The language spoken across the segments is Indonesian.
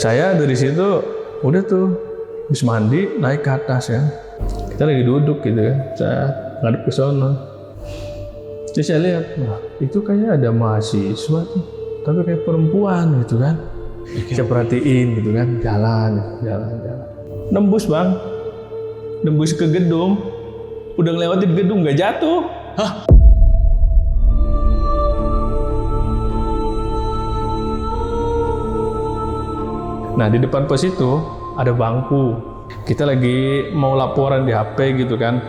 Saya dari situ udah tuh habis mandi naik ke atas kan. Kita lagi duduk gitu kan. Saya ngadep ke sana. Terus saya lihat, wah itu kayaknya ada mahasiswa tuh, tapi kayak perempuan gitu kan. Saya perhatiin gitu kan, jalan. Nembus bang, nembus ke gedung, udah ngelewatin gedung nggak jatuh. Hah? Nah di depan pos itu ada bangku. Kita lagi mau laporan di HP gitu kan.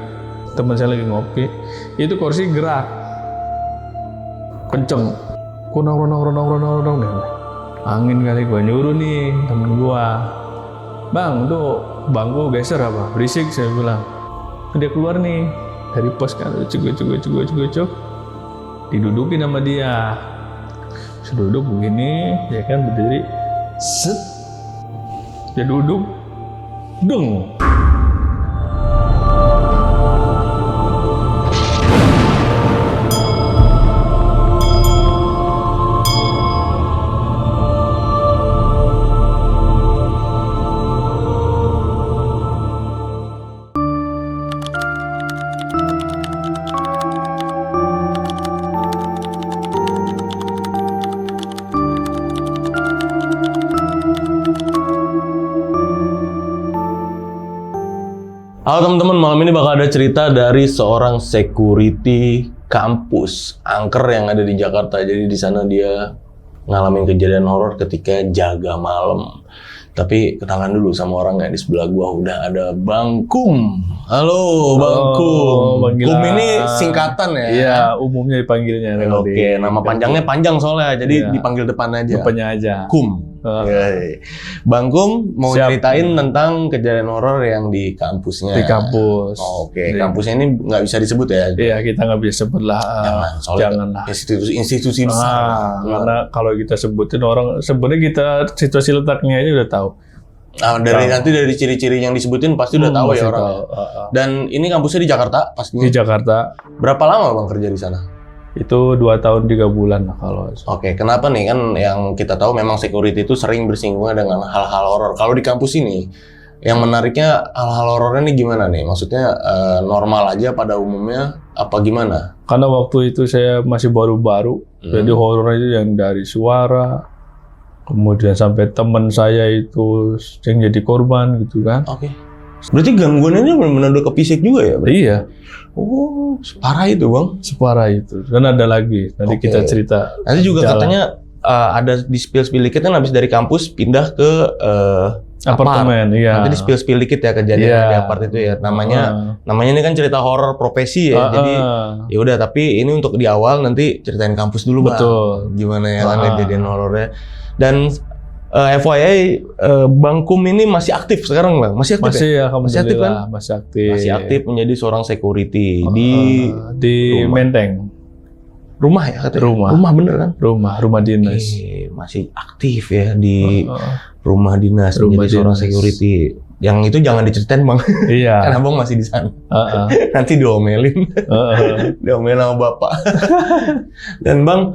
Teman saya lagi ngopi. Itu kursi gerak. Kenceng. Ronong deh. Angin kali gua nyuruh nih temen gua. Bang, tuh bangku geser apa? Berisik saya bilang. Dia keluar nih dari pos kan. Cuk. Didudukin sama dia. Seduduk begini, ya kan berdiri. Set. Dia duduk, deng. Halo teman-teman, malam ini bakal ada cerita dari seorang security kampus angker yang ada di Jakarta. Jadi di sana dia ngalamin kejadian horor ketika jaga malam. Tapi kenalan dulu sama orang yang di sebelah gua, udah ada Bang Kum. Halo Bang Kum. Kum ini singkatan ya? Iya, umumnya dipanggilnya. Oke, nama panjangnya panjang soalnya, jadi dipanggil depan aja. Depannya aja. Kum. Bang Kum mau ceritain tentang kejadian horor yang di kampusnya. Di kampus. Oke, kampusnya ini nggak bisa disebut ya? Iya, kita nggak bisa sebut lah. Janganlah. Institusi besar. Karena kalau kita sebutin orang, sebenarnya kita situasi letaknya aja udah tahu. Nah, nanti dari ciri-ciri yang disebutin pasti udah tahu ya orang. Dan ini kampusnya di Jakarta pastinya. Di Jakarta. Berapa lama Bang kerja di sana? Itu 2 tahun 3 bulan lah kalau. Oke, kenapa nih, kan yang kita tahu memang security itu sering bersinggungan dengan hal-hal horor. Kalau di kampus ini, yang menariknya hal-hal horornya nih gimana nih? Maksudnya normal aja pada umumnya apa gimana? Karena waktu itu saya masih baru-baru, jadi horor itu yang dari suara, kemudian sampai teman saya itu yang jadi korban gitu kan. Oke. Berarti gangguannya benar-benar udah ke fisik juga ya? Berarti? Iya. Oh, separah itu Bang? Separah itu. Dan ada lagi, nanti kita cerita. Nanti juga katanya ada di spill dikit kan habis dari kampus pindah ke apartemen. Iya. Nanti di spill dikit ya kejadian di apart itu ya. Namanya ini kan cerita horor profesi ya. Jadi ya udah, tapi ini untuk di awal, nanti ceritain kampus dulu Bang. Betul. Gimana ya kejadian horornya. Dan FYI, Bang Kum ini masih aktif sekarang Bang? Masih aktif ya? Masih aktif kan? Masih aktif. Masih aktif menjadi seorang security di Menteng. Rumah ya katanya? Rumah bener kan? Rumah dinas. Masih aktif ya di rumah dinas, menjadi seorang security. Yang itu jangan diceritain Bang. Iya. Karena Bang masih di sana. Nanti diomelin. Diomelin sama Bapak. Dan Bang,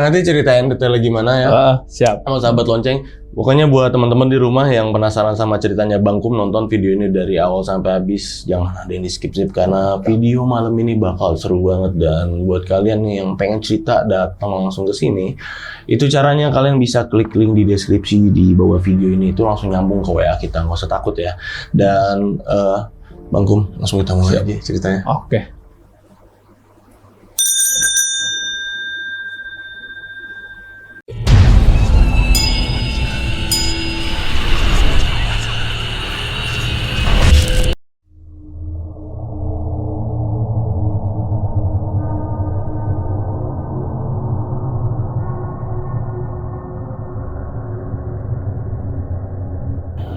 nanti ceritain detailnya gimana ya. Siap. Sama sahabat lonceng. Pokoknya buat teman-teman di rumah yang penasaran sama ceritanya Bang Kum, nonton video ini dari awal sampai habis. Jangan ada yang di-skip-skip karena video malam ini bakal seru banget. Dan buat kalian nih yang pengen cerita, datang langsung ke sini. Itu caranya, kalian bisa klik link di deskripsi di bawah video ini. Itu langsung nyambung ke WA kita, nggak usah takut ya. Dan Bang Kum, langsung kita mulai aja ceritanya. Oke.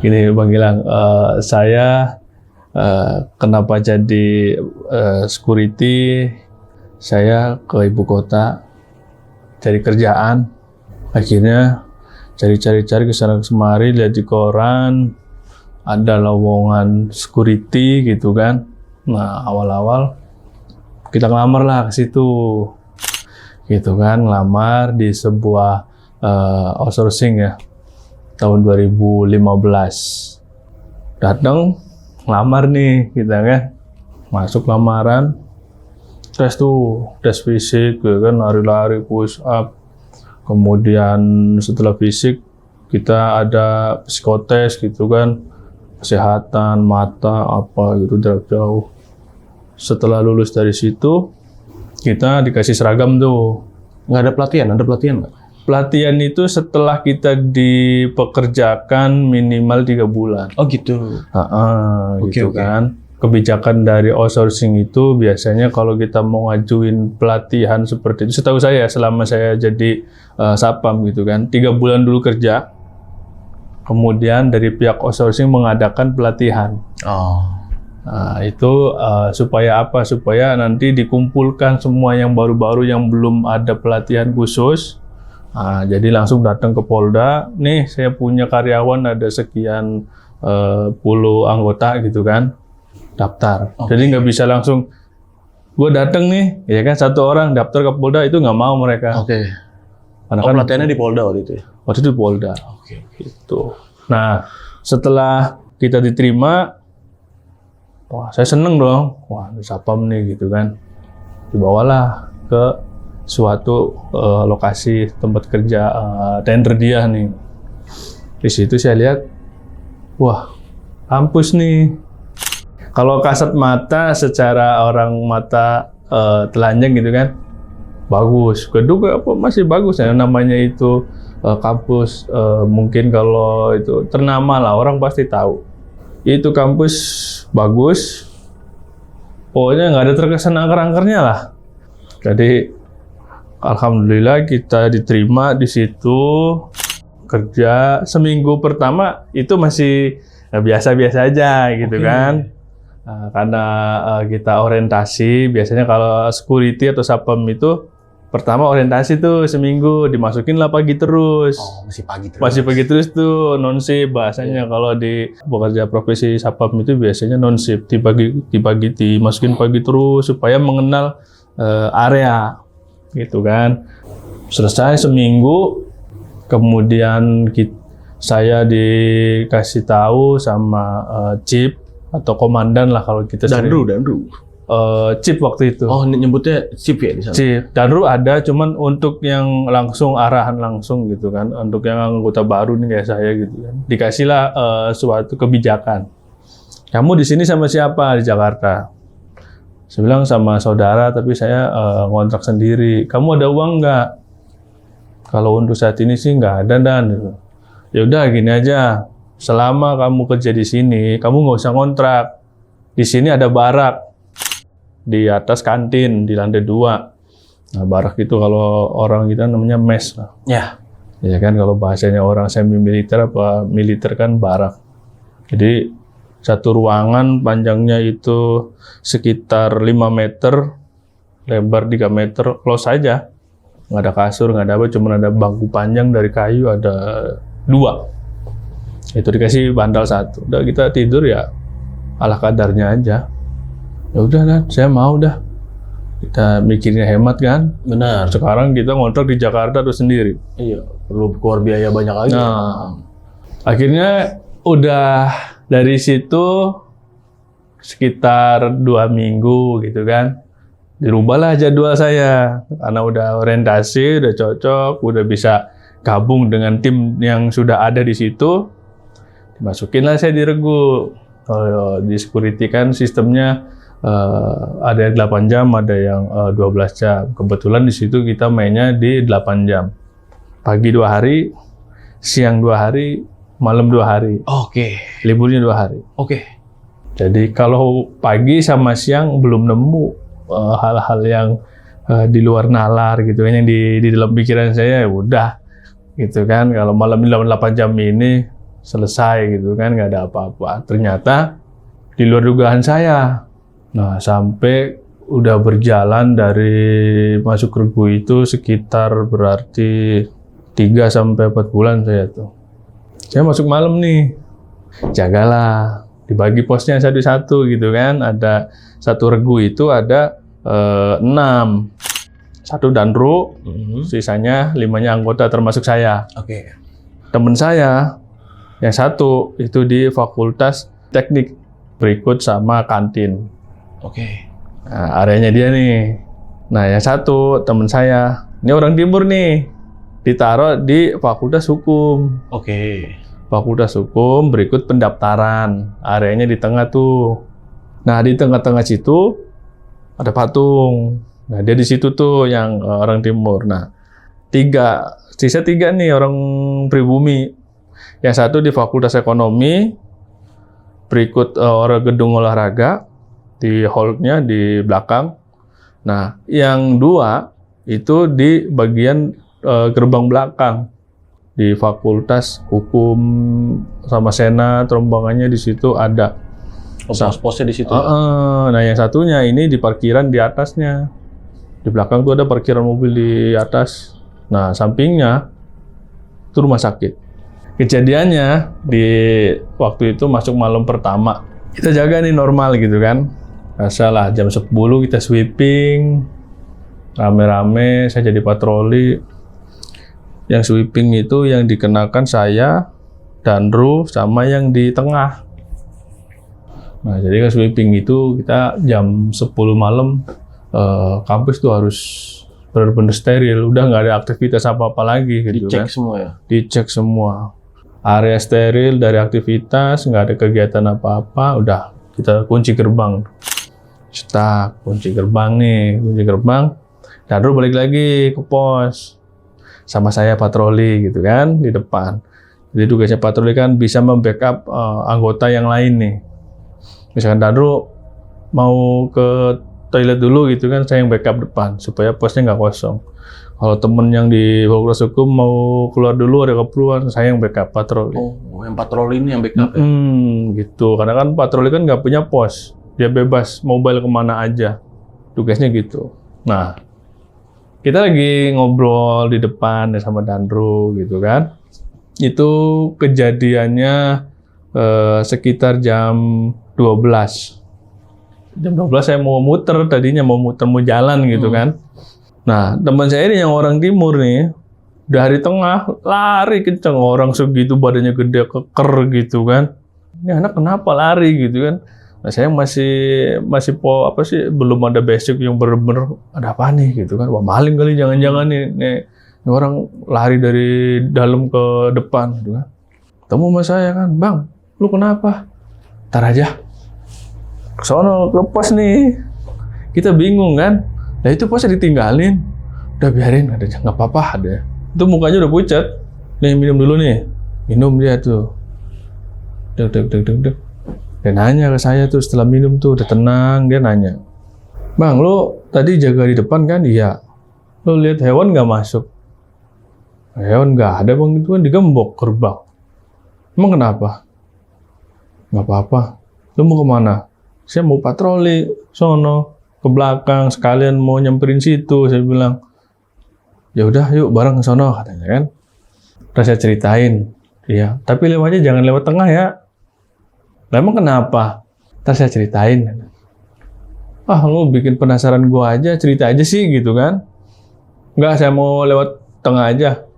Gini Bang Gilang, saya kenapa jadi security, saya ke ibu kota cari kerjaan, akhirnya cari-cari kesana kemari, lihat di koran ada lowongan security gitu kan. Nah awal-awal kita ngelamar lah ke situ, gitu kan, ngelamar di sebuah outsourcing ya. tahun 2015. Datang lamar nih kita kan, masuk lamaran, tes fisik ya kan, lari-lari, push up. Kemudian setelah fisik kita ada psikotes gitu kan, kesehatan mata apa gitu jarak jauh. Setelah lulus dari situ kita dikasih seragam tuh. Nggak ada pelatihan? Ada pelatihan nggak? Pelatihan itu setelah kita dipekerjakan minimal 3 bulan. Oh gitu. Gitu kan. Kebijakan dari outsourcing itu biasanya kalau kita mau ngajuin pelatihan seperti itu, setahu saya selama saya jadi satpam gitu kan, 3 bulan dulu kerja, kemudian dari pihak outsourcing mengadakan pelatihan. Nah, itu supaya apa? Supaya nanti dikumpulkan semua yang baru-baru yang belum ada pelatihan khusus. Jadi langsung datang ke Polda, nih saya punya karyawan ada sekian puluh anggota gitu kan, daftar. Jadi nggak bisa langsung, gue datang nih, ya kan satu orang daftar ke Polda, itu nggak mau mereka. Karena kan pelatihannya di Polda waktu itu ya? Waktu itu di Polda. Gitu. Nah, setelah kita diterima, wah saya seneng dong, wah satpam nih gitu kan. Dibawalah ke suatu lokasi tempat kerja tender dia nih. Di situ saya lihat, wah kampus nih. Kalau kasat mata secara orang mata telanjang gitu kan, bagus. Gedung apa masih bagus ya, namanya itu kampus mungkin kalau itu ternama lah, orang pasti tahu. Itu kampus bagus, pokoknya nggak ada terkesan angker-angkernya lah. Jadi alhamdulillah kita diterima di situ, kerja seminggu pertama itu masih biasa-biasa aja gitu kan. Karena kita orientasi, biasanya kalau security atau satpam itu pertama orientasi tuh seminggu, dimasukin lah pagi terus. Masih pagi terus. Masih pagi terus tuh, non-shift bahasanya. Kalau di pekerja profesi satpam itu biasanya non-shift, dimasukin pagi terus supaya mengenal area gitu kan. Selesai seminggu, kemudian saya dikasih tahu sama chief atau komandan lah kalau kita Danru. Chief waktu itu. Nyebutnya chief ya di sana? Chief. Danru ada, cuman untuk yang langsung arahan langsung gitu kan, untuk yang anggota baru nih kayak saya gitu kan, dikasihlah suatu kebijakan. Kamu di sini sama siapa di Jakarta? Saya bilang sama saudara, tapi saya ngontrak sendiri. Kamu ada uang nggak? Kalau untuk saat ini sih nggak ada, Dan. Ya udah gini aja. Selama kamu kerja di sini, kamu nggak usah ngontrak. Di sini ada barak di atas kantin di lantai 2. Nah, barak itu kalau orang kita namanya mes. Ya. Ya kan kalau bahasanya orang semi militer apa militer kan barak. Jadi satu ruangan panjangnya itu sekitar 5 meter, lebar 3 meter, close aja. Nggak ada kasur, nggak ada apa, cuma ada bangku panjang dari kayu, ada 2. Itu dikasih bantal 1. Udah kita tidur ya ala kadarnya aja. Ya udah kan, saya mau dah. Kita mikirnya hemat kan. Benar. Sekarang kita ngontrak di Jakarta tuh sendiri. Iya, perlu keluar biaya banyak lagi. Nah, akhirnya udah dari situ sekitar 2 minggu gitu kan, dirubahlah jadwal saya karena udah orientasi, udah cocok, udah bisa gabung dengan tim yang sudah ada di situ. Dimasukinlah saya di regu. Kalau di security kan sistemnya ada yang 8 jam, ada yang 12 jam. Kebetulan di situ kita mainnya di 8 jam. Pagi 2 hari, siang 2 hari, malam 2 hari. Liburnya 2 hari. Jadi kalau pagi sama siang belum nemu hal-hal yang di luar nalar gitu kan, yang di dalam pikiran saya ya udah gitu kan. Kalau malam 8 jam ini selesai gitu kan, nggak ada apa-apa. Ternyata di luar dugaan saya. Nah, sampai udah berjalan dari masuk regu itu sekitar berarti 3-4 bulan saya tuh. Saya masuk malam nih, jagalah, dibagi posnya satu-satu gitu kan. Ada satu regu itu ada 6, 1 danru, sisanya 5-nya anggota termasuk saya. Temen saya Yang satu itu di Fakultas Teknik, berikut sama kantin. Oke. Nah, areanya dia nih. Nah, yang satu teman saya, ini orang timur nih, ditaruh di Fakultas Hukum. Oke. Fakultas Hukum, berikut pendaftaran. Areanya di tengah tuh. Nah, di tengah-tengah situ ada patung. Nah, dia di situ tuh yang orang timur. Nah, sisa tiga nih orang pribumi. Yang satu di Fakultas Ekonomi, berikut orang gedung olahraga di hall-nya di belakang. Nah, yang dua itu di bagian gerbang belakang di Fakultas Hukum sama Senat, rombongannya di situ ada. Pos-posnya di situ. Nah, yang satunya ini di parkiran di atasnya. Di belakang tuh ada parkiran mobil di atas. Nah, sampingnya itu rumah sakit. Kejadiannya di waktu itu masuk malam pertama. Kita jaga nih normal gitu kan. Biasalah jam 10 kita sweeping. Rame-rame, saya jadi patroli. Yang sweeping itu yang dikenakan saya, Danru, sama yang di tengah. Nah, jadi kan sweeping itu kita jam 10 malam kampus tuh harus benar-benar steril, udah nggak ada aktivitas apa-apa lagi gitu. Dicek kan. semua ya? Dicek semua. Area steril dari aktivitas, nggak ada kegiatan apa-apa, udah kita kunci gerbang. Cetak, kunci gerbang nih, kunci gerbang. Dan balik lagi ke pos. Sama saya patroli gitu kan, di depan. Jadi tugasnya patroli kan bisa membackup anggota yang lain nih. Misalkan Danru mau ke toilet dulu gitu kan, saya yang backup depan supaya posnya nggak kosong. Kalau temen yang di Fakultas Hukum mau keluar dulu ada keperluan, saya yang backup patroli. Oh, yang patroli ini yang backup ya? Gitu. Karena kan patroli kan nggak punya pos, dia bebas mobile kemana aja. Tugasnya gitu. Nah, kita lagi ngobrol di depan sama Danru gitu kan. Itu kejadiannya sekitar jam 12. Jam 12 saya mau muter, tadinya mau jalan gitu kan. Nah, teman saya ini yang orang timur nih, dari tengah lari kenceng, orang segitu badannya gede keker gitu kan. Ini anak kenapa lari gitu kan. Nah, saya masih belum ada basic yang bener-bener ada apa nih gitu kan. Wah, maling kali jangan-jangan nih orang lari dari dalam ke depan gitu kan. Ketemu sama saya kan, "Bang, lu kenapa?" "Ntar aja. Sono ke pos nih." Kita bingung kan. Nah, itu posnya ditinggalin. Udah biarin, ada nggak apa-apa ada. Itu mukanya udah pucat. Nih minum dulu nih. Minum dia tuh. Dek. Dia nanya ke saya tuh setelah minum tuh udah tenang, dia nanya, "Bang, lu tadi jaga di depan kan?" "Iya." "Lu lihat hewan nggak masuk?" "Hewan nggak ada bang, itu kan digembok gerbang." "Emang kenapa?" "Nggak apa-apa." "Lu mau kemana?" "Saya mau patroli sono ke belakang, sekalian mau nyamperin situ." Saya bilang, "Ya udah yuk bareng ke sono," katanya kan. Terus saya ceritain, "Iya, tapi lewatnya jangan lewat tengah ya." "Lah emang kenapa?" Terus saya ceritain. "Ah, lu bikin penasaran gua aja, cerita aja sih gitu kan." "Enggak, saya mau lewat tengah aja."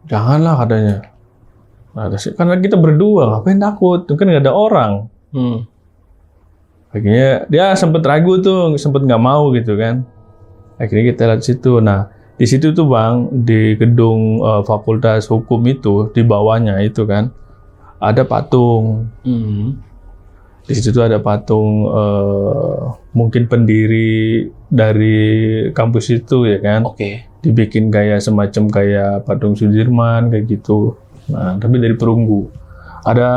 "Janganlah," katanya. Nah, terus, karena kita berdua, ngapain takut? Kan nggak ada orang. Akhirnya dia sempat ragu tuh, sempat nggak mau gitu kan. Akhirnya kita lihat situ. Nah, di situ tuh Bang, di gedung Fakultas Hukum itu, di bawahnya itu kan, ada patung. Di situ tuh ada patung mungkin pendiri dari kampus itu ya kan. Oke. Dibikin kayak semacam kayak patung Sudirman kayak gitu. Nah, tapi dari perunggu. Ada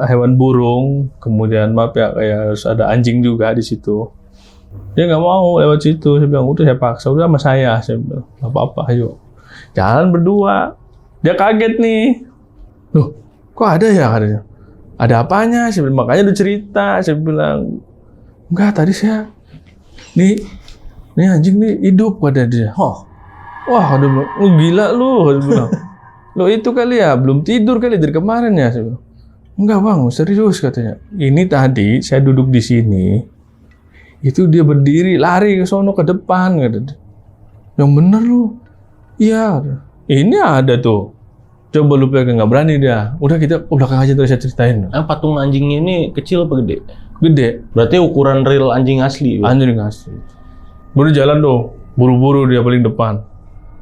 hewan burung, kemudian maaf ya kayak ada anjing juga di situ. Dia nggak mau lewat situ. Saya bilang, udah saya paksa, udah sama saya bilang, nggak apa-apa, ayo. Jalan berdua. Dia kaget nih. "Loh, kok ada ya?" katanya. "Ada apanya?" Saya bilang, "Makanya udah cerita." Saya bilang, "Enggak, tadi saya nih anjing nih hidup," kata dia. Wah, ada bilang, "Lu gila lu," saya bilang. "Lo itu kali ya, belum tidur kali dari kemarin ya?" Saya bilang, "Enggak Bang, serius," katanya. "Ini tadi saya duduk di sini, itu dia berdiri, lari ke sono ke depan," kata dia. "Yang bener lu?" "Iya." "Ini ada tuh, Coba lu pegang, nggak berani dia. Udah kita ke belakang aja terus saya ceritain. Patung anjingnya ini kecil apa gede? Gede. Berarti ukuran real anjing asli. Anjing asli. Baru jalan dong, buru-buru dia paling depan.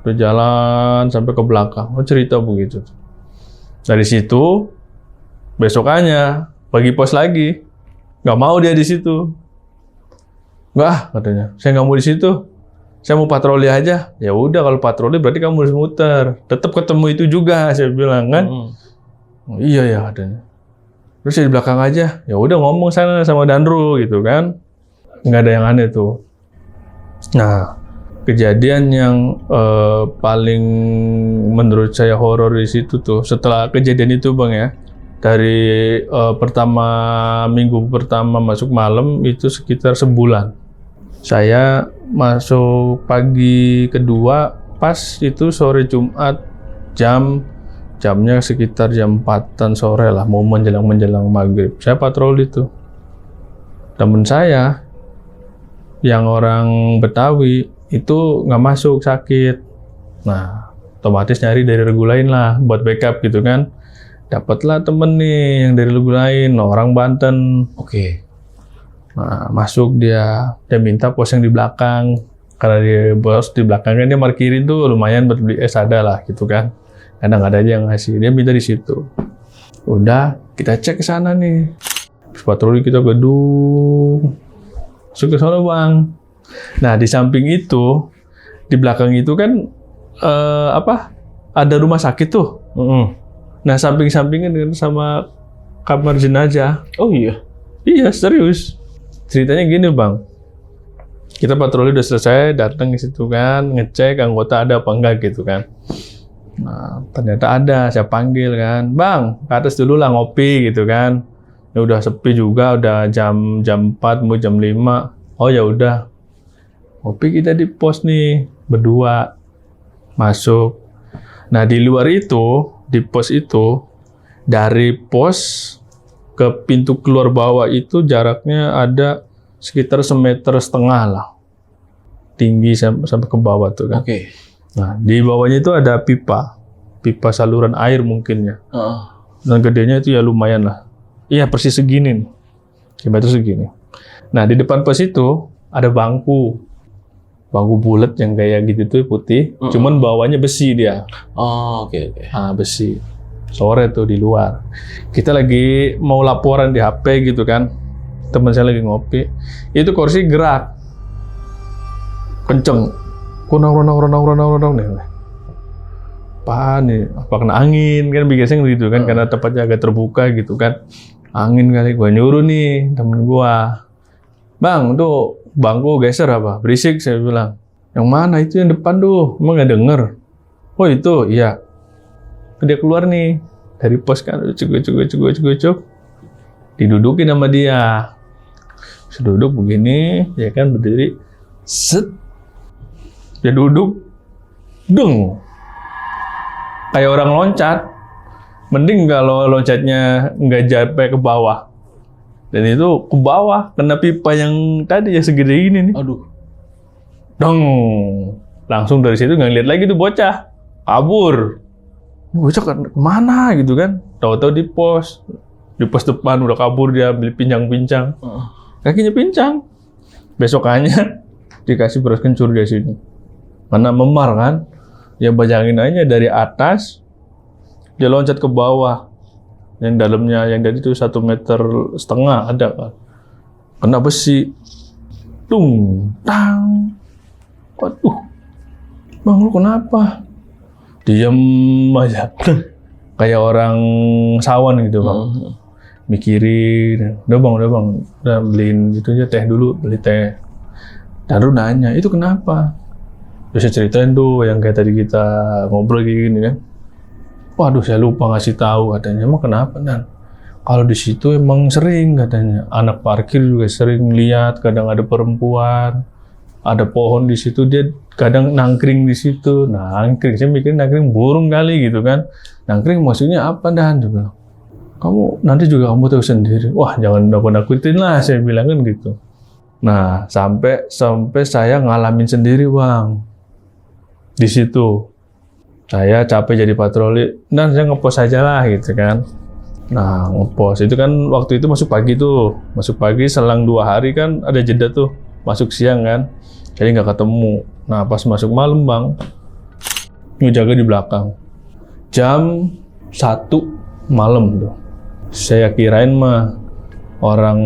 Udah jalan sampai ke belakang. Cerita begitu. Dari situ, besokannya bagi pos lagi. Nggak mau dia di situ. Nggak, katanya. Saya nggak mau di situ. Saya mau patroli aja. Ya udah, kalau patroli berarti kamu harus muter. Tetap ketemu itu juga, saya bilang kan. Oh, iya ya, katanya. Terus di belakang aja. Ya udah, ngomong sana sama Danru gitu kan. Nggak ada yang aneh tuh. Nah, kejadian yang paling menurut saya horor di situ tuh setelah kejadian itu Bang ya, dari minggu pertama masuk malam itu sekitar sebulan. Saya masuk pagi kedua pas itu sore Jumat jamnya sekitar jam 4-an sore lah, mau menjelang maghrib. Saya patroli tuh. Temen saya yang orang Betawi itu nggak masuk, sakit. Nah, otomatis nyari dari regu lain lah buat backup gitu kan. Dapatlah temen nih yang dari regu lain, orang Banten. Oke. Nah, masuk dia minta pos yang di belakang. Karena dia bos di belakang kan dia parkirin tuh lumayan buat beli es ada lah gitu kan. Kadang ada aja yang ngasih, dia minta di situ. Udah, kita cek ke sana nih. Terus patroli kita gedung. Masuk ke sana Bang. Nah, di samping itu, di belakang itu kan ada rumah sakit tuh. Nah, samping-sampingnya dengan sama kamar jenazah. Oh iya? Iya, serius. Ceritanya gini Bang. Kita patroli udah selesai, datang ke situ kan, ngecek anggota ada apa enggak gitu kan. Nah, ternyata ada, saya panggil kan. Bang, ke atas dulu lah ngopi gitu kan. Ya udah sepi juga, udah jam 4 mau jam 5. Oh ya udah. Ngopi kita di pos nih, berdua. Masuk. Nah, di luar itu, di pos itu, dari pos ke pintu keluar bawah itu jaraknya ada sekitar 1,5 meter lah. Tinggi sampai ke bawah tuh kan. Oke. Nah, di bawahnya itu ada pipa saluran air mungkin ya. Dan gedenya itu ya lumayan lah. Iya, persis segini nih. Meter segini. Nah, di depan pos itu ada bangku bulat yang kayak gitu tuh putih, cuman bawahnya besi dia. Oh, oke. Ah, besi. Sore tuh di luar. Kita lagi mau laporan di HP gitu kan. Teman saya lagi ngopi. Itu kursi gerak. Kenceng. Kunang nih. Apaan nih? Apa kena angin? Kan biasanya gitu kan, karena tempatnya agak terbuka gitu kan. Angin kali. Gua nyuruh nih temen gua. Bang, tuh bangku geser apa? Berisik, saya bilang. Yang mana itu yang depan tuh? Emang nggak denger? Oh itu, iya. Dia keluar nih dari pos kan, cuk. Didudukin sama dia. Duduk begini, ya kan berdiri. Set. Dia duduk. Deng. Kayak orang loncat. Mending kalau loncatnya nggak sampai ke bawah. Dan itu ke bawah, kena pipa yang tadi yang segede ini nih. Aduh. Dong. Langsung dari situ nggak lihat lagi tuh bocah. Kabur. Bocah kemana gitu kan. Tahu-tahu di pos depan udah kabur dia, beli pincang-pincang. Kakinya pincang. Besokannya dikasih beras kencur di sini. Karena memar kan. Ya bayangin aja dari atas dia loncat ke bawah. Yang dalamnya yang tadi itu 1,5 meter ada kan. Kena besi. Tung, tang. Waduh. Bang, lu kenapa? Diam aja. Kayak orang sawan gitu, Bang. Mikirin. Udah bang. Udah beliin gitu aja teh dulu, beli teh. Dan lu nanya, itu kenapa? Terus saya ceritain tuh yang kayak tadi kita ngobrol kayak gini kan. Waduh, saya lupa ngasih tahu katanya. Emang kenapa, Dan? Kalau di situ emang sering katanya. Anak parkir juga sering lihat, kadang ada perempuan, ada pohon di situ, dia kadang nangkring di situ. Nangkring, saya mikir nangkring burung kali gitu kan. Nangkring maksudnya apa, Dan? Dia bilang, kamu nanti juga kamu tahu sendiri. Wah, jangan nakut-nakutin lah, saya bilang kan gitu. Nah, sampai saya ngalamin sendiri, Bang. Di situ. Saya capek jadi patroli, nah saya ngepos aja lah gitu kan. Nah ngepos itu kan waktu itu masuk pagi tuh, masuk pagi selang 2 hari kan ada jeda tuh, masuk siang kan, jadi nggak ketemu. Nah pas masuk malam bang, ngejaga di belakang, jam 1 malam tuh, saya kirain mah orang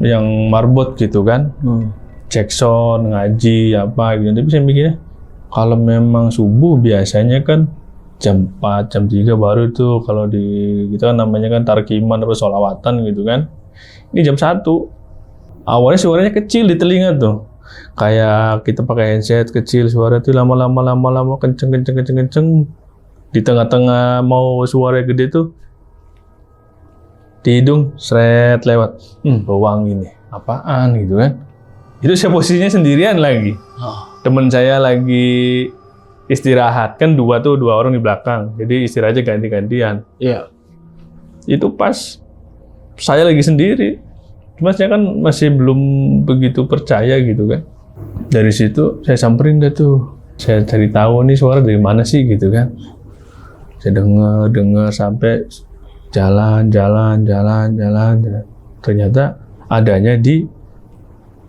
yang marbot gitu kan, cek sound, ngaji apa gitu, tapi saya mikirnya kalau memang subuh biasanya kan jam 4, jam 3 baru itu kalau di kita kan namanya kan tarkiman atau sholawatan gitu kan. Ini jam 1. Awalnya suaranya kecil di telinga tuh. Kayak kita pakai headset kecil, suara tuh lama-lama kenceng. Di tengah-tengah mau suara gede tuh di hidung seret lewat. Bau wangi nih. Apaan gitu kan. Itu saya posisinya sendirian lagi. Temen saya lagi istirahat, kan dua orang di belakang, jadi istirahatnya ganti-gantian. Iya. Itu pas saya lagi sendiri, cuma saya kan masih belum begitu percaya gitu kan. Dari situ saya samperin dah tuh, saya cari tahu nih suara dari mana sih gitu kan. Saya dengar sampai jalan. Ternyata adanya di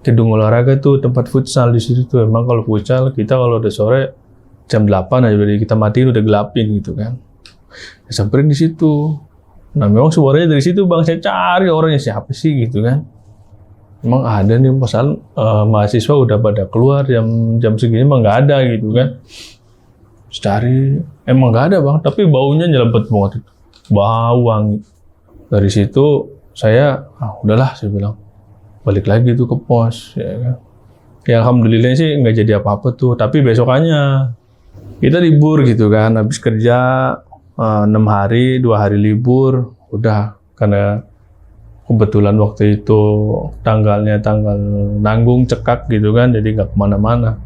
gedung olahraga tuh, tempat futsal di situ tuh. Emang kalau futsal kita kalau udah sore jam 8 aja udah kita matiin, udah gelapin gitu kan. Saya samperin di situ. Nah memang suaranya dari situ bang, saya cari orangnya siapa sih gitu kan. Emang ada nih pasal mahasiswa udah pada keluar jam segini emang nggak ada gitu kan. Cari emang nggak ada bang, tapi baunya nyelebet banget itu, bau wangi. Dari situ saya udahlah saya bilang balik lagi tuh ke pos ya kan. Ya alhamdulillah sih nggak jadi apa-apa tuh, tapi besokannya kita libur gitu kan, habis kerja 6 hari, 2 hari libur, udah karena kebetulan waktu itu tanggal nanggung cekak gitu kan, jadi nggak kemana-mana.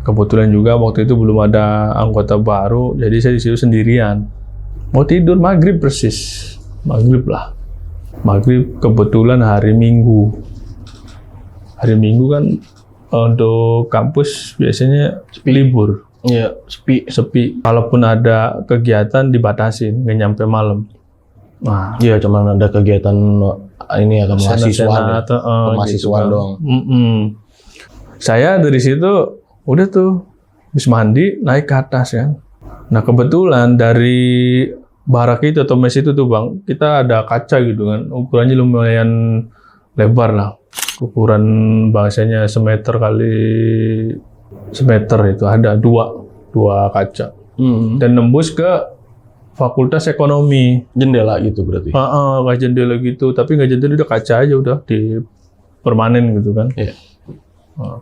Kebetulan juga waktu itu belum ada anggota baru, jadi saya di situ sendirian. Mau tidur maghrib persis, maghrib kebetulan hari Minggu. Hari Minggu kan untuk kampus biasanya libur. Iya, sepi. Kalaupun ada kegiatan dibatasin, nggak nyampe malam. Nah, iya cuman ada kegiatan ini ya kemahasiswaan gitu doang. Saya dari situ udah tuh habis mandi naik ke atas kan. Nah kebetulan dari barak itu atau mes itu tuh bang, kita ada kaca gitu kan, ukurannya lumayan lebar lah, ukuran bahasanya semeter kali semeter itu, ada dua kaca dan nembus ke Fakultas Ekonomi. Jendela gitu berarti? Kayak jendela gitu, tapi nggak jendela, udah kaca aja udah di permanen gitu kan. Iya.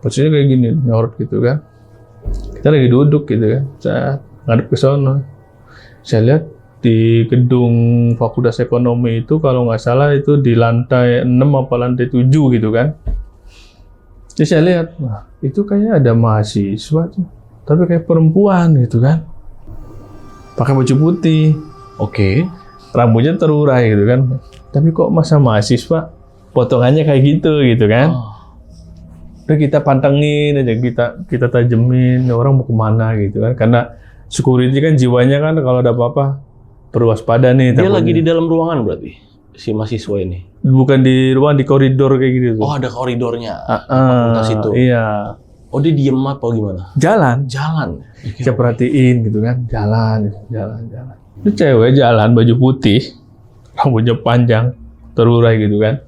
Posisinya kayak gini, nyorot gitu kan. Kita lagi duduk gitu kan, saya ngadep ke sana. Saya lihat di gedung Fakultas Ekonomi itu kalau nggak salah itu di lantai 6 apa lantai 7 gitu kan. Jadi saya lihat, wah itu kayaknya ada mahasiswa tuh, tapi kayak perempuan gitu kan. Pakai baju putih. Oke. Rambutnya terurai gitu kan. Tapi kok masa mahasiswa potongannya kayak gitu kan. Udah kita pantengin aja, kita tajemin, orang mau kemana gitu kan. Karena security kan jiwanya kan kalau ada apa-apa perlu waspada nih. Dia lagi di dalam ruangan berarti, si mahasiswa ini? Bukan di ruangan, di koridor kayak gitu. Oh ada koridornya, fakultas itu? Iya. Oh dia diem apa gimana? Jalan. Okay. Saya perhatiin gitu kan, jalan. Itu cewek jalan, baju putih, rambutnya panjang, terurai gitu kan.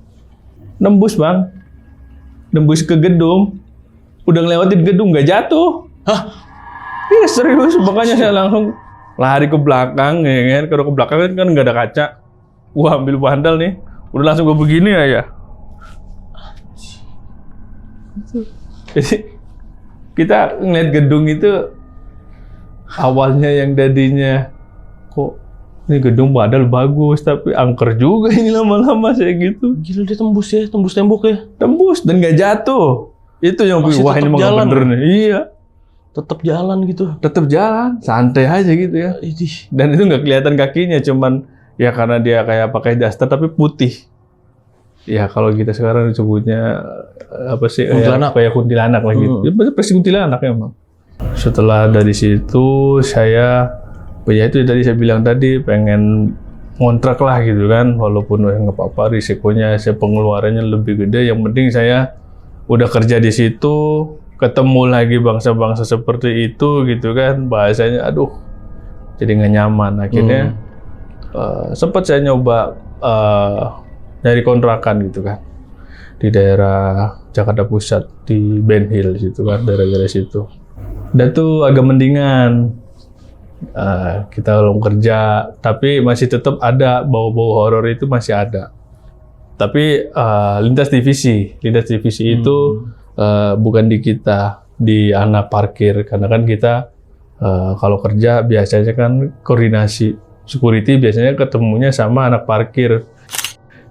Nembus bang, nembus ke gedung, udah ngelewatin gedung nggak jatuh. Hah? Iya serius, makanya saya langsung lari ke belakang, ya kan. Kalau ke belakang kan nggak ada kaca, gua ambil bandal nih, udah langsung gua begini aja. Jadi kita ngeliat gedung itu awalnya yang tadinya kok ini gedung padahal bagus tapi angker juga ini lama-lama saya gitu. Gila dia tembus ya, tembus tembok ya. Tembus dan nggak jatuh. Itu yang wah ini mah nggak bener nih. Iya. Tetap jalan gitu. Tetap jalan, santai aja gitu ya. Dan itu nggak kelihatan kakinya, cuman ya karena dia kayak pakai daster tapi putih. Ya kalau kita sekarang disebutnya apa sih? Kuntilanak. Kayak kuntilanak lah gitu. Ya, pasti kuntilanak emang. Setelah dari situ saya, ya itu tadi saya bilang tadi, pengen ngontrak lah gitu kan, walaupun nggak apa-apa risikonya, saya pengeluarannya lebih gede, yang penting saya udah kerja di situ, ketemu lagi bangsa-bangsa seperti itu gitu kan, bahasanya aduh jadi nggak nyaman. Akhirnya sempat saya nyoba nyari kontrakan gitu kan di daerah Jakarta Pusat, di Ben Hill situ kan, daerah-daerah situ. Dan tuh agak mendingan, kita belum kerja, tapi masih tetap ada bau-bau horor itu masih ada. Tapi lintas divisi itu bukan di kita, di anak parkir, karena kan kita kalau kerja biasanya kan koordinasi security, biasanya ketemunya sama anak parkir.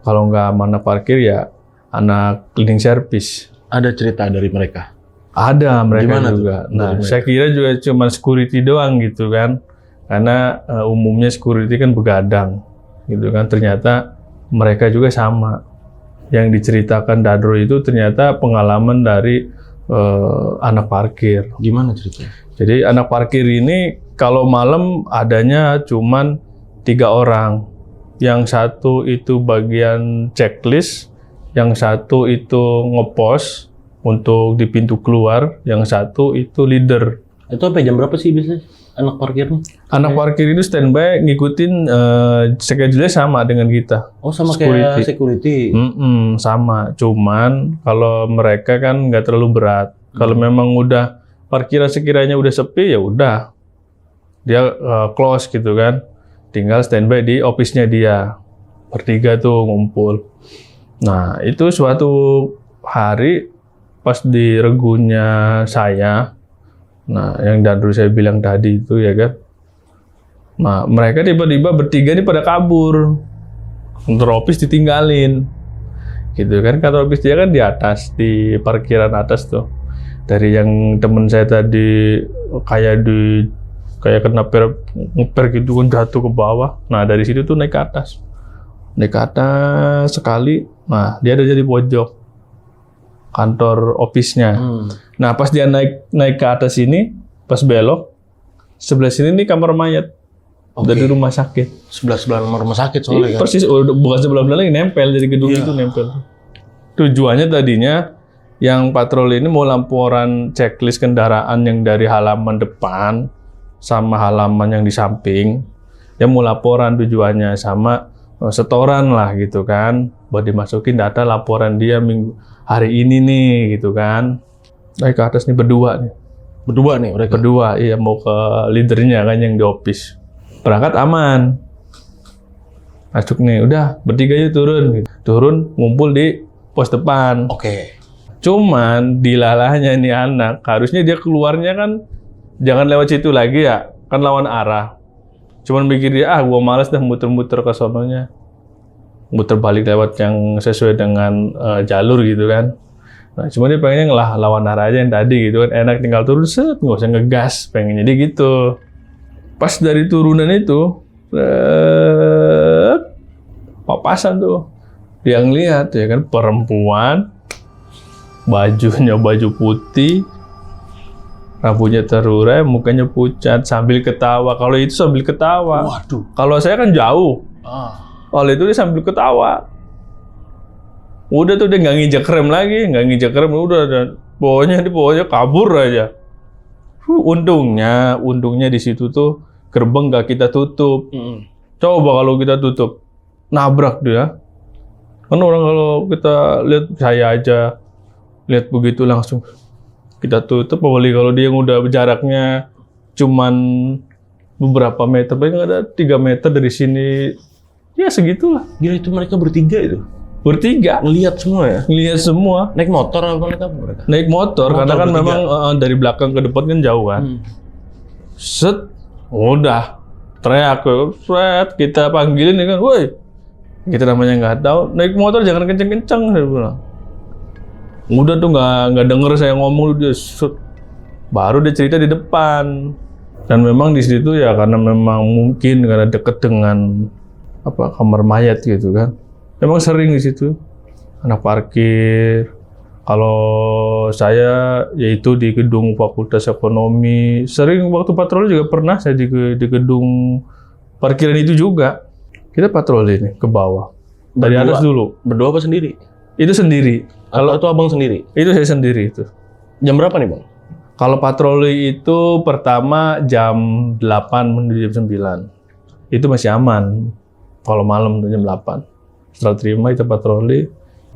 Kalau nggak sama anak parkir ya anak cleaning service. Ada cerita dari mereka? Ada mereka Gimana juga. tuh? Nah, saya kira juga cuma security doang gitu kan. Karena umumnya security kan begadang gitu kan. Ternyata mereka juga sama. Yang diceritakan Dadro itu ternyata pengalaman dari anak parkir. Gimana ceritanya? Jadi anak parkir ini kalau malam adanya cuman 3 orang. Yang satu itu bagian checklist, yang satu itu ngepos untuk di pintu keluar, yang satu itu leader. Itu sampai jam berapa sih biasanya anak parkirnya? Anak parkir itu standby ngikutin schedule-nya sama dengan kita. Oh, sama kayak security. Sama, cuman kalau mereka kan nggak terlalu berat. Kalau memang udah parkiran sekiranya udah sepi ya udah dia close gitu kan. Tinggal standby di office-nya dia. Bertiga tuh ngumpul. Nah, itu suatu hari pas di regunya saya, nah yang Dadro saya bilang tadi itu ya kan, nah mereka tiba-tiba bertiga ini pada kabur, kantor office ditinggalin, gitu kan. Kantor office dia kan di atas, di parkiran atas tuh. Dari yang temen saya tadi kayak kena ngeper gitu kan, jatuh ke bawah. Nah dari situ tuh naik ke atas sekali. Nah dia ada jadi pojok kantor office-nya. Nah pas dia naik ke atas ini, pas belok sebelah sini nih kamar mayat. Dari rumah sakit. Sebelah rumah sakit soalnya kan. Persis, bukan sebelah lagi, nempel dari gedung itu nempel. Tujuannya tadinya yang patroli ini mau laporan checklist kendaraan yang dari halaman depan sama halaman yang di samping. Dia mau laporan tujuannya sama setoran lah gitu kan, buat dimasukin data laporan dia hari ini nih gitu kan. Naik ke atas nih berdua nih mereka. Berdua, iya, mau ke leadernya kan yang di office. Berangkat aman, masuk nih, udah bertiga yuk turun ngumpul di pos depan. Cuman dilalahnya nih anak, harusnya dia keluarnya kan jangan lewat situ lagi ya, kan lawan arah. Cuman mikir dia, gua malas dah muter-muter ke sononya. Muter balik lewat yang sesuai dengan jalur gitu kan. Nah, cuma dia pengennya lawan arah aja yang tadi gitu kan. Enak tinggal turun, nggak usah ngegas, pengen jadi gitu. Pas dari turunan itu, papasan tuh. Dia ngeliat ya kan, perempuan, bajunya baju putih, rambutnya terurai, mukanya pucat, sambil ketawa. Kalau itu sambil ketawa. Waduh. Kalau saya kan jauh. Kalau itu dia sambil ketawa. Udah tuh dia nggak nginjek rem lagi, udah. Pokoknya kabur aja. Untungnya di situ tuh gerbang nggak kita tutup. Coba kalau kita tutup, nabrak dia. Kan orang kalau kita lihat, saya aja lihat begitu langsung kita tutup, apalagi kalau dia yang udah jaraknya cuman beberapa meter, paling ada 3 meter dari sini, ya segitulah. Gila, itu mereka bertiga itu? Bertiga. Ngelihat semua ya? Ngelihat semua. Naik motor apa mereka? Naik motor karena kan bertiga. Memang dari belakang ke depan kan jauh kan. Set, udah teriak, kita panggilin ya kan, woi, kita namanya nggak tahu, naik motor jangan kenceng-kenceng, saya bilang. Udah tuh nggak denger saya ngomong, dia baru dia cerita di depan. Dan memang di situ ya karena memang mungkin karena deket dengan kamar mayat gitu kan. Memang sering di situ anak parkir. Kalau Kalau saya yaitu di gedung Fakultas Ekonomi, sering waktu patroli juga pernah saya di gedung parkiran itu juga. Kita patroli nih ke bawah. Dari Berdua? atas dulu. Berdua apa sendiri? Itu sendiri. Kalau itu abang sendiri? Itu saya sendiri itu. Jam berapa nih bang? Kalau patroli itu pertama jam 8 menuju jam 9. Itu masih aman. Kalau malam jam 8. Setelah terima itu patroli.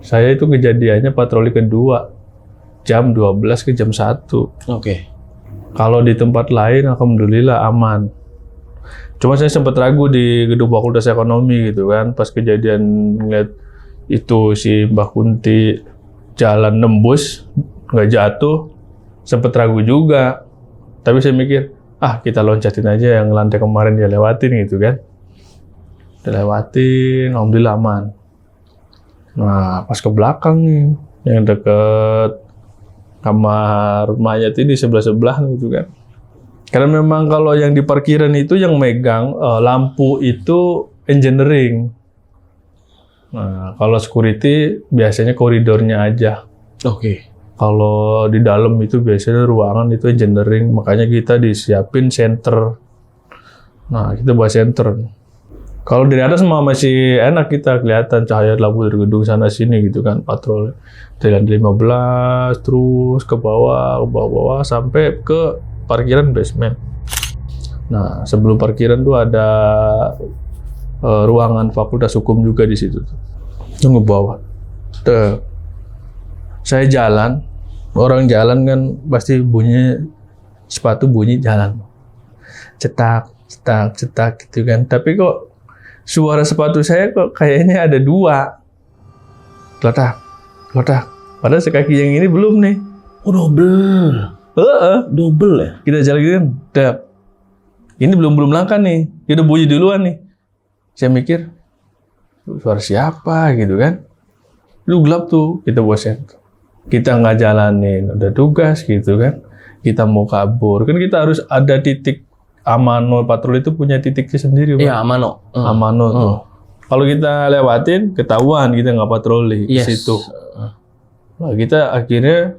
Saya itu kejadiannya patroli kedua. Jam 12 ke jam 1. Oke. Kalau di tempat lain alhamdulillah aman. Cuma saya sempat ragu di gedung Fakultas Ekonomi gitu kan. Pas kejadian ngeliat itu si Mbak Kunti jalan nembus, nggak jatuh. Sempat ragu juga. Tapi saya mikir, kita loncatin aja yang lantai kemarin dia lewatin gitu kan. Dia lewatin, alhamdulillah aman. Nah, pas ke belakang nih, yang deket kamar mayat ini sebelah-sebelah gitu kan. Karena memang kalau yang di parkiran itu yang megang lampu itu engineering. Nah, kalau security biasanya koridornya aja. Oke. Kalau di dalam itu biasanya ruangan itu engineering, makanya kita disiapin center. Nah, kita buat center. Kalau dari atas masih enak kita kelihatan cahaya lampu dari gedung sana sini gitu kan, patroli. Dari lantai 15 terus ke bawah sampai ke parkiran basement. Nah, sebelum parkiran tuh ada ruangan Fakultas Hukum juga di situ. Itu ngebawah. Saya jalan, orang jalan kan pasti bunyi sepatu bunyi jalan. Cetak gitu kan. Tapi kok suara sepatu saya kok kayaknya ada 2. Letak. Padahal sekaki yang ini belum nih. Oh, double ya? Kita jalan gitu kan. Ini belum langkah nih. Dia udah bunyi duluan nih. Saya mikir, suara siapa gitu kan. Lu gelap tuh, kita buat center. Kita nggak jalanin, udah tugas gitu kan. Kita mau kabur. Kan kita harus ada titik Amano, patroli itu punya titiknya sendiri. Iya, Amano. Amano tuh. Kalau kita lewatin, ketahuan kita nggak patroli di situ. Nah, kita akhirnya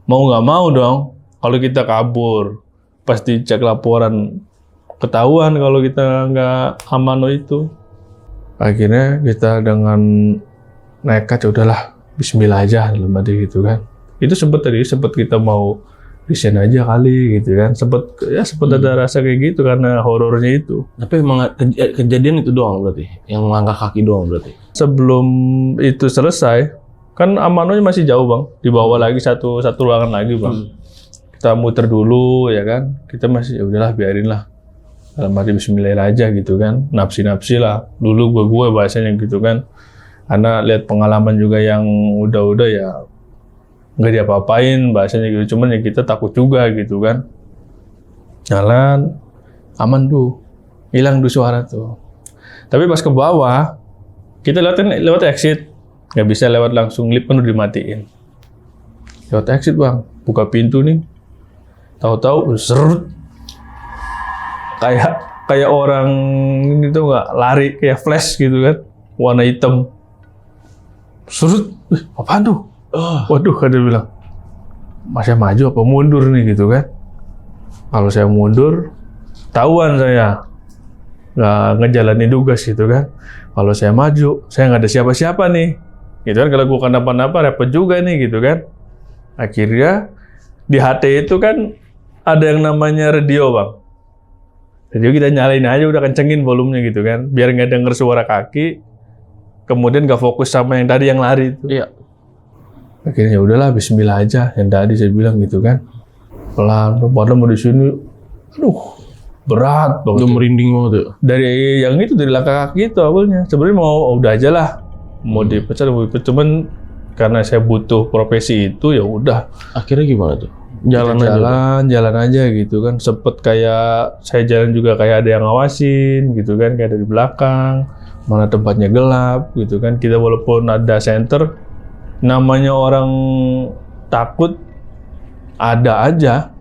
mau nggak mau dong. Kalau kita kabur, pasti cek laporan ketahuan kalau kita nggak Amano itu. Akhirnya kita dengan nekat, udahlah, Bismillah aja dalam hati gitu kan. Itu sempat kita mau resign aja kali gitu kan. Sempat ada rasa kayak gitu karena horornya itu. Tapi emang kejadian itu doang berarti, yang langkah kaki doang berarti. Sebelum itu selesai, kan Amanonya masih jauh bang. Di bawah lagi satu ruangan lagi bang. Kita muter dulu ya kan. Kita masih ya udahlah biarin lah. Dalam hati Bismillah aja gitu kan. Nafsi lah. Dulu gue bahasanya gitu kan. Karena lihat pengalaman juga yang udah ya nggak diapa-apain bahasanya gitu. Cuman ya kita takut juga gitu kan. Jalan aman tuh, hilang tuh suara tuh. Tapi pas ke bawah kita lewat exit, nggak bisa lewat langsung, lift kan udah dimatiin. Lewat exit bang, buka pintu nih, tahu-tahu serut kayak orang ini tuh nggak lari kayak flash gitu kan, warna hitam. Surut, apaan tuh? Waduh, dia bilang, Mas saya maju apa mundur nih gitu kan? Kalau saya mundur, tahuan saya nggak ngejalanin tugas gitu kan. Kalau saya maju, saya nggak ada siapa-siapa nih, gitu kan? Kalau gua kenapa-napa repot juga nih gitu kan? Akhirnya di HT itu kan ada yang namanya radio bang. Radio kita nyalain aja, udah kencengin volumenya gitu kan, biar nggak denger suara kaki. Kemudian nggak fokus sama yang tadi yang lari itu. Iya. Akhirnya ya udahlah Bismillah aja yang tadi saya bilang gitu kan. Pelan, padahal mau di sini, aduh berat banget. Udah merinding banget ya. Dari yang itu dari langkah kaki itu awalnya. Sebenarnya mau udah aja lah, mau dipecat, cuman karena saya butuh profesi itu ya udah. Akhirnya gimana tuh? Jalan aja gitu kan. Sempet kayak saya jalan juga kayak ada yang ngawasin gitu kan, kayak dari belakang. Mana tempatnya gelap gitu kan. Kita walaupun ada center, namanya orang takut ada aja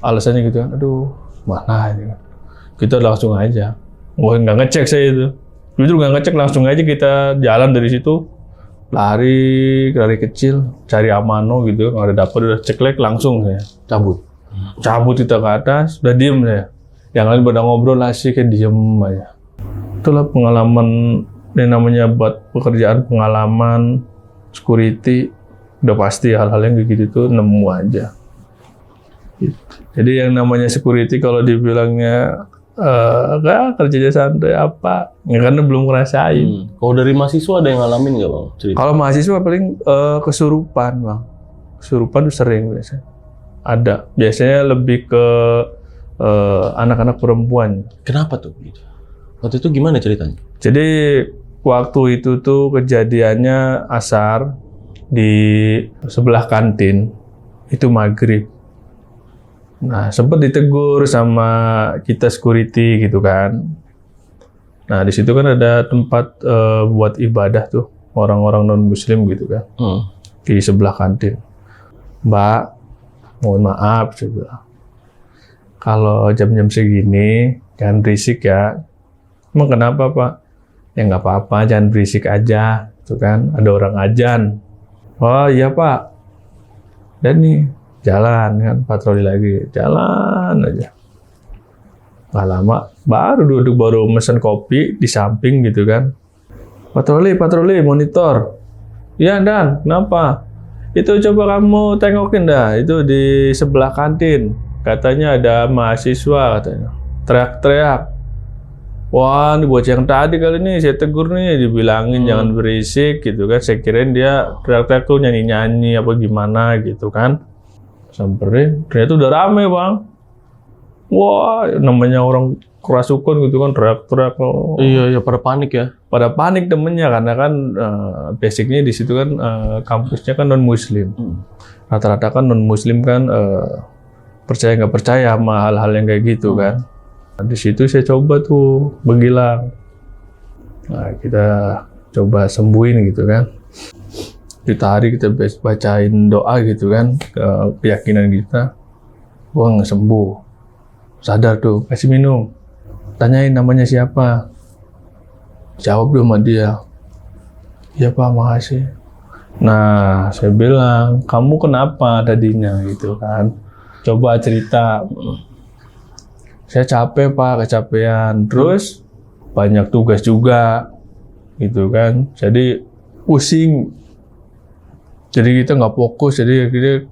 alasannya gitu kan. Aduh, mana ini kan. Kita langsung aja. Nggak ngecek saya itu. Justru nggak ngecek, langsung aja kita jalan dari situ. lari kecil, cari amano gitu, nggak ada dapet, udah ceklek langsung saya cabut kita ke atas, udah diem saya. Yang lain pada ngobrol asik, kayak diem aja. Itulah pengalaman yang namanya buat pekerjaan, pengalaman security, udah pasti hal-hal yang kayak gitu tuh nemu aja. Gitu. Jadi yang namanya security kalau dibilangnya kerjanya santai apa, ya karena belum ngerasain. Kalau dari mahasiswa ada yang ngalamin nggak Bang? Cerita. Kalau mahasiswa paling kesurupan Bang, kesurupan tuh sering biasanya. Ada, biasanya lebih ke anak-anak perempuan. Kenapa tuh? Waktu itu gimana ceritanya? Jadi waktu itu tuh kejadiannya asar di sebelah kantin, itu maghrib. Nah, sempat ditegur sama kita security gitu kan. Nah, di situ kan ada tempat buat ibadah tuh, orang-orang non-muslim gitu kan. Di sebelah kantin. Mbak, mohon maaf, saya bilang. Kalau jam-jam segini, jangan berisik ya. Emang kenapa, Pak? Ya nggak apa-apa, jangan berisik aja. Tuh kan, ada orang azan. Oh iya, Pak. Dan nih, jalan kan, patroli lagi. Jalan aja. Nggak lama, baru mesen kopi di samping gitu kan. Patroli, monitor. Iya, Dan, kenapa? Itu coba kamu tengokin dah, itu di sebelah kantin. Katanya ada mahasiswa katanya. Teriak-teriak. Wah, ini bocah yang tadi kali ini saya tegur nih, dibilangin jangan berisik gitu kan. Saya kirain dia teriak-teriak tuh nyanyi-nyanyi apa gimana gitu kan. Samperin, ternyata udah rame Bang. Wah, namanya orang kerasukan gitu kan, teriak-teriak. Iya, pada panik ya. Pada panik temennya karena kan basicnya di situ kan kampusnya kan non-muslim. Rata-rata kan non-muslim kan percaya nggak percaya sama hal-hal yang kayak gitu kan. Nah, di situ saya coba tuh menghilang. Nah, kita coba sembuhin gitu kan. Ditarik, kita bacain doa gitu kan, keyakinan kita. Wah, nggak sembuh. Sadar tuh, kasih minum. Tanyain namanya siapa. Jawab dulu sama dia. Iya Pak, makasih. Nah, saya bilang, kamu kenapa tadinya gitu kan. Coba cerita. Saya capek Pak, kecapean. Terus banyak tugas juga gitu kan. Jadi pusing. Jadi kita nggak fokus, jadi akhirnya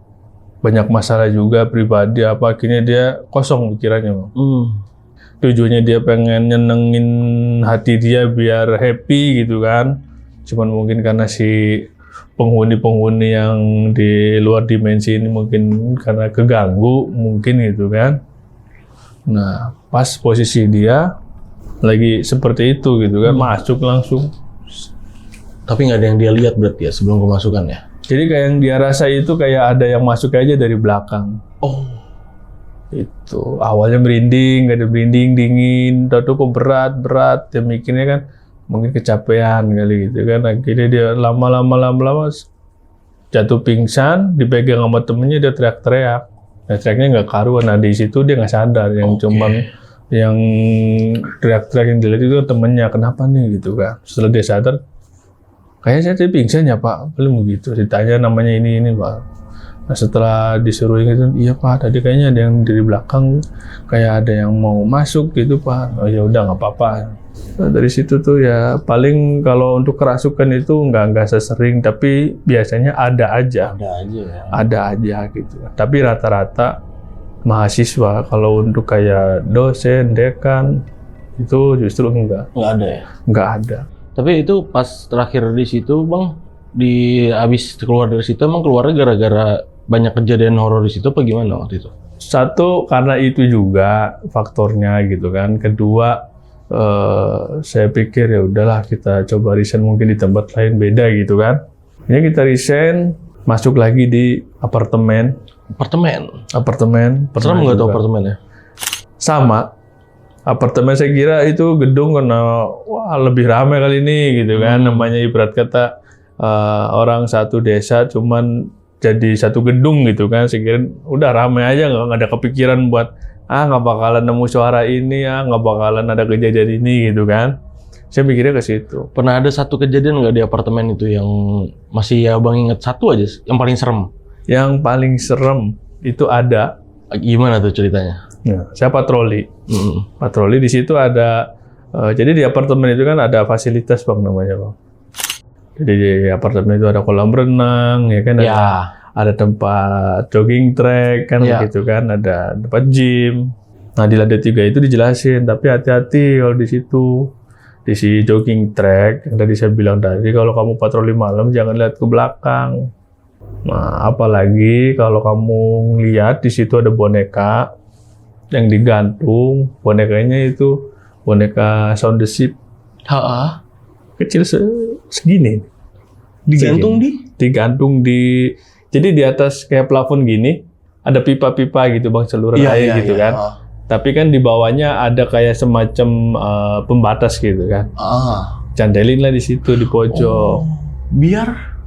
banyak masalah juga pribadi apa, akhirnya dia kosong pikirannya. Tujuannya dia pengen nyenengin hati dia biar happy gitu kan. Cuman mungkin karena si penghuni-penghuni yang di luar dimensi ini mungkin karena keganggu mungkin gitu kan. Nah, pas posisi dia lagi seperti itu gitu kan, masuk langsung. Tapi nggak ada yang dia lihat berarti ya sebelum kemasukan ya? Jadi kayak yang dia rasa itu kayak ada yang masuk aja dari belakang. Oh. Itu awalnya merinding, gak ada merinding, dingin, tahu kok berat, dia mikirnya kan mungkin kecapean kali gitu kan. Akhirnya dia lama-lama jatuh pingsan, dipegang sama temennya, dia teriak-teriak. Nah, teriaknya nggak karuan. Nah, di situ dia nggak sadar, yang cuman yang teriak-teriak yang dilihat itu temennya, kenapa nih gitu kan. Setelah dia sadar, kayaknya saya tadi pingsan ya Pak, belum begitu. Ditanya namanya ini Pak. Nah, setelah disuruh gitu, iya Pak, tadi kayaknya ada yang dari belakang, kayak ada yang mau masuk gitu Pak. Oh ya udah nggak apa-apa. Nah, dari situ tuh ya paling kalau untuk kerasukan itu nggak sesering, tapi biasanya ada aja. Ada aja ya. Ada aja gitu. Tapi rata-rata mahasiswa, kalau untuk kayak dosen, dekan, itu justru enggak. Nggak ada ya? Nggak ada. Tapi itu pas terakhir di situ Bang, habis keluar dari situ emang keluarnya gara-gara banyak kejadian horor di situ apa gimana waktu itu? Satu, karena itu juga faktornya gitu kan. Kedua, saya pikir ya udahlah kita coba resign mungkin di tempat lain beda gitu kan. Ini kita resign, masuk lagi di apartemen. Serem nggak tuh apartemennya? Sama. Apartemen saya kira itu gedung karena wah lebih ramai kali ini gitu kan. Namanya ibarat kata orang satu desa cuman jadi satu gedung gitu kan. Saya kira udah ramai aja, nggak ada kepikiran buat nggak bakalan nemu suara ini, nggak bakalan ada kejadian ini gitu kan. Saya mikirnya ke situ. Pernah ada satu kejadian nggak di apartemen itu yang masih abang inget satu aja, yang paling serem? Yang paling serem itu ada. Gimana tuh ceritanya? Ya, saya patroli. Patroli di situ ada. Jadi di apartemen itu kan ada fasilitas bang namanya bang. Jadi di apartemen itu ada kolam renang, ya kan? Ada tempat jogging track kan, gitu kan? Ada tempat gym. Nah di lantai 3 itu dijelasin, tapi hati-hati kalau di situ. Di si jogging track yang tadi saya bilang tadi, kalau kamu patroli malam jangan lihat ke belakang. Nah, apalagi kalau kamu lihat di situ ada boneka yang digantung, bonekanya itu boneka Sound the Ship. Kecil segini. Digantung di, jadi di atas kayak plafon gini, ada pipa-pipa gitu bang, saluran air gitu kan. Tapi kan di bawahnya ada kayak semacam pembatas gitu kan. Candelin lah di situ di pojok. Biar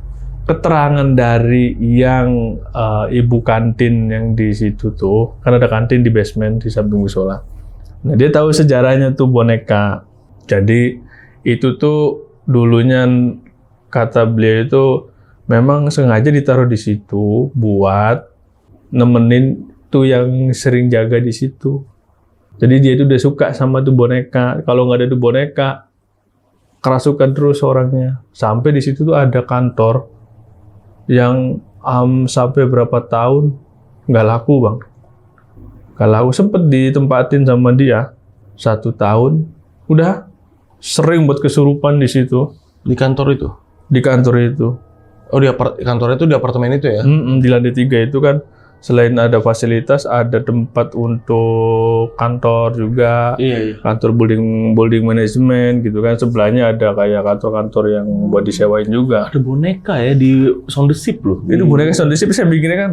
keterangan dari yang ibu kantin yang di situ tuh, kan ada kantin di basement di samping musola. Nah dia tahu sejarahnya tuh boneka. Jadi itu tuh dulunya kata beliau itu memang sengaja ditaruh di situ buat nemenin tuh yang sering jaga di situ. Jadi dia itu udah suka sama tuh boneka. Kalau nggak ada tuh boneka, kerasukan terus orangnya. Sampai di situ tuh ada kantor yang sampai berapa tahun nggak laku bang. Nggak laku, sempet ditempatin sama dia 1 tahun. Udah sering buat kesurupan di situ. Di kantor itu? Di kantor itu. Oh, kantor itu di apartemen itu ya? Di lantai 3 itu kan selain ada fasilitas, ada tempat untuk kantor juga. Kantor building management gitu kan. Sebelahnya ada kayak kantor-kantor yang buat disewain juga. Ada boneka ya di Sound the Ship loh. Itu boneka Sound the Ship, saya bikinnya kan,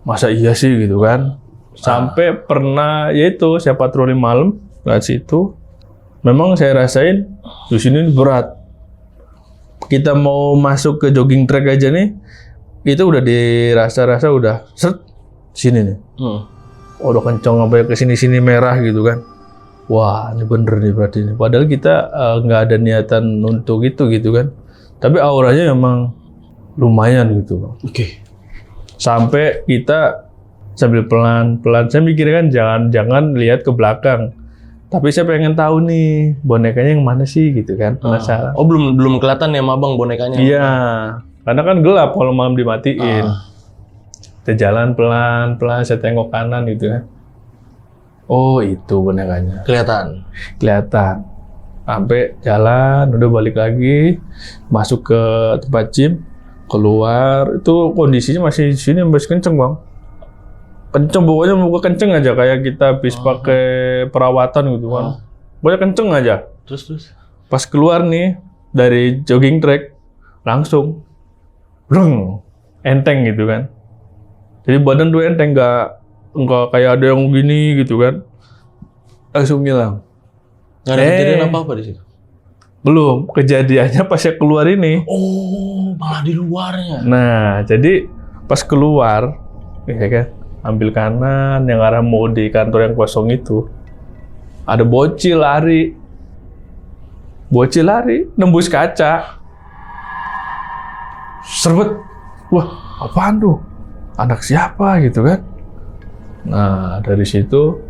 masa iya sih gitu kan. Sampai pernah, yaitu saya patroli malam lewat situ. Memang saya rasain di sini berat. Kita mau masuk ke jogging track aja nih, itu udah dirasa-rasa udah seret sini nih. Udah kenceng sampai ke sini-sini merah gitu kan. Wah, ini bener nih berarti ini. Padahal kita nggak ada niatan untuk itu gitu kan. Tapi auranya memang lumayan gitu, Bang. Sampai kita sambil pelan-pelan, saya mikirnya kan jangan lihat ke belakang. Tapi saya pengen tahu nih bonekanya yang mana sih gitu kan, penasaran. Oh, belum kelihatan ya Abang bonekanya? Iya. Karena kan gelap kalau malam dimatiin. Kita jalan pelan-pelan, saya tengok kanan gitu kan. Oh, itu bonekanya. Kelihatan? Kelihatan. Sampai jalan, udah balik lagi, masuk ke tempat gym, keluar, itu kondisinya masih di sini, masih kenceng bang. Kenceng, pokoknya muka kenceng aja, kayak kita habis pakai perawatan gitu kan. Pokoknya kenceng aja. Terus? Pas keluar nih, dari jogging track, langsung breng, enteng gitu kan. Jadi badan tuh enteng, nggak kayak ada yang gini gitu kan. Langsung hilang. Nggak ada kejadian apa-apa di situ? Belum, kejadiannya pas saya keluar ini. Oh, malah di luarnya. Nah, jadi pas keluar, ya kan, ambil kanan, yang arah mau di kantor yang kosong itu, ada bocil lari. Bocil lari, nembus kaca. Serbet. Wah, apaan tuh? Anak siapa gitu kan? Nah, dari situ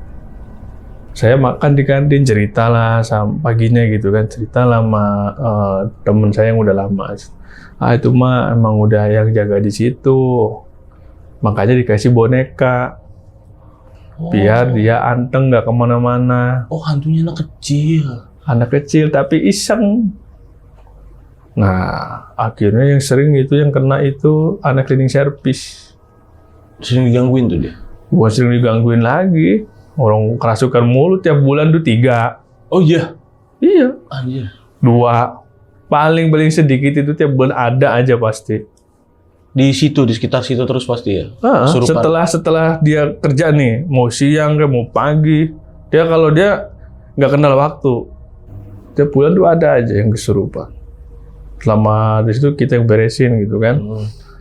saya makan di kantin, cerita lah sama paginya gitu kan, cerita lah sama temen saya yang udah lama. Itu mah emang udah yang jaga di situ, makanya dikasih boneka biar dia anteng, nggak kemana-mana. Oh, hantunya anak kecil tapi iseng. Nah, akhirnya yang sering itu yang kena itu anak cleaning service. Sering digangguin tuh dia? Bukan sering digangguin lagi. Orang kerasukan mulu tiap bulan tuh 3. Oh iya? Iya. Anjir. 2. Paling sedikit itu tiap bulan ada aja pasti. Di situ, di sekitar situ terus pasti ya? Setelah dia kerja nih, mau siang ke mau pagi, kalau dia nggak kenal waktu. Tiap bulan tuh ada aja yang kesurupan. Selama di situ kita yang beresin gitu kan.